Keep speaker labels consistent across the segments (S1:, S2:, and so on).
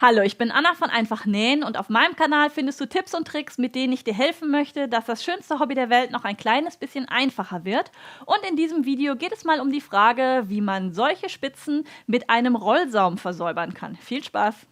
S1: Hallo, ich bin Anna von Einfach Nähen und auf meinem Kanal findest du Tipps und Tricks, mit denen ich dir helfen möchte, dass das schönste Hobby der Welt noch ein kleines bisschen einfacher wird. Und in diesem Video geht es mal um die Frage, wie man solche Spitzen mit einem Rollsaum versäubern kann. Viel Spaß!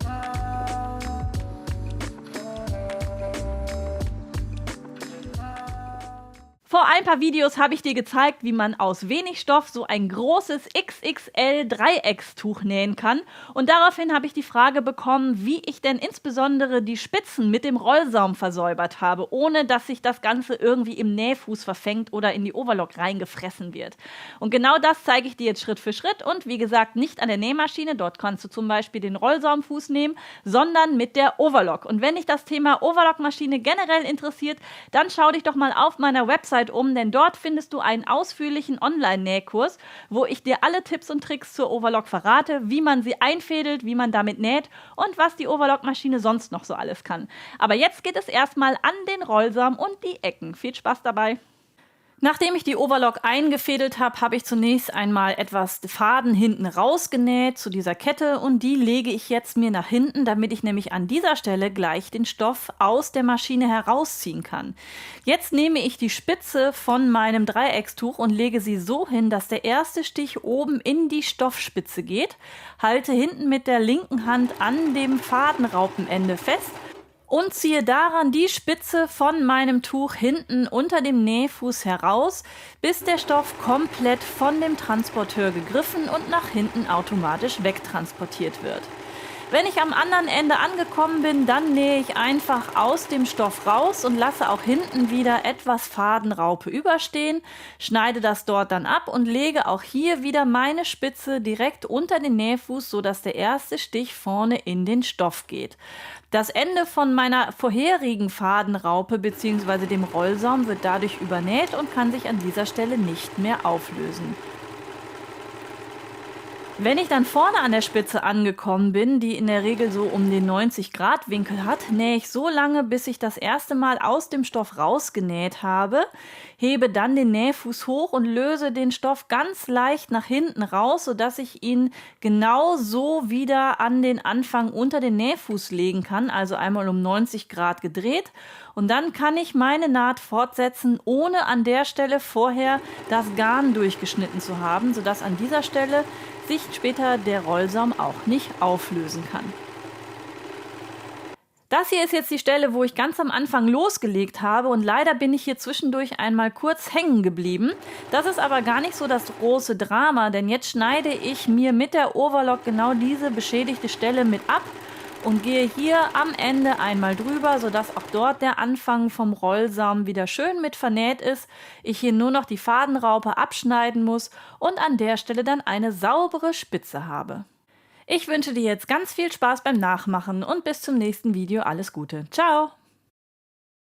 S1: Vor ein paar Videos habe ich dir gezeigt, wie man aus wenig Stoff so ein großes XXL Dreieckstuch nähen kann. Und daraufhin habe ich die Frage bekommen, wie ich denn insbesondere die Spitzen mit dem Rollsaum versäubert habe, ohne dass sich das Ganze irgendwie im Nähfuß verfängt oder in die Overlock reingefressen wird. Und genau das zeige ich dir jetzt Schritt für Schritt und wie gesagt nicht an der Nähmaschine, dort kannst du zum Beispiel den Rollsaumfuß nehmen, sondern mit der Overlock. Und wenn dich das Thema Overlockmaschine generell interessiert, dann schau dich doch mal auf meiner Website um, denn dort findest du einen ausführlichen Online-Nähkurs, wo ich dir alle Tipps und Tricks zur Overlock verrate, wie man sie einfädelt, wie man damit näht und was die Overlock-Maschine sonst noch so alles kann. Aber jetzt geht es erstmal an den Rollsaum und die Ecken. Viel Spaß dabei! Nachdem ich die Overlock eingefädelt habe, habe ich zunächst einmal etwas Faden hinten rausgenäht zu dieser Kette und die lege ich jetzt mir nach hinten, damit ich nämlich an dieser Stelle gleich den Stoff aus der Maschine herausziehen kann. Jetzt nehme ich die Spitze von meinem Dreieckstuch und lege sie so hin, dass der erste Stich oben in die Stoffspitze geht, halte hinten mit der linken Hand an dem Fadenraupenende fest und ziehe daran die Spitze von meinem Tuch hinten unter dem Nähfuß heraus, bis der Stoff komplett von dem Transporteur gegriffen und nach hinten automatisch wegtransportiert wird. Wenn ich am anderen Ende angekommen bin, dann nähe ich einfach aus dem Stoff raus und lasse auch hinten wieder etwas Fadenraupe überstehen, schneide das dort dann ab und lege auch hier wieder meine Spitze direkt unter den Nähfuß, sodass der erste Stich vorne in den Stoff geht. Das Ende von meiner vorherigen Fadenraupe bzw. dem Rollsaum wird dadurch übernäht und kann sich an dieser Stelle nicht mehr auflösen. Wenn ich dann vorne an der Spitze angekommen bin, die in der Regel so um den 90-Grad-Winkel hat, nähe ich so lange, bis ich das erste Mal aus dem Stoff rausgenäht habe, hebe dann den Nähfuß hoch und löse den Stoff ganz leicht nach hinten raus, sodass ich ihn genau so wieder an den Anfang unter den Nähfuß legen kann, also einmal um 90 Grad gedreht. Und dann kann ich meine Naht fortsetzen, ohne an der Stelle vorher das Garn durchgeschnitten zu haben, sodass an dieser Stelle sich später der Rollsaum auch nicht auflösen kann. Das hier ist jetzt die Stelle, wo ich ganz am Anfang losgelegt habe und leider bin ich hier zwischendurch einmal kurz hängen geblieben. Das ist aber gar nicht so das große Drama, denn jetzt schneide ich mir mit der Overlock genau diese beschädigte Stelle mit ab und gehe hier am Ende einmal drüber, sodass auch dort der Anfang vom Rollsaum wieder schön mit vernäht ist. Ich hier nur noch die Fadenraupe abschneiden muss und an der Stelle dann eine saubere Spitze habe. Ich wünsche dir jetzt ganz viel Spaß beim Nachmachen und bis zum nächsten Video alles Gute. Ciao!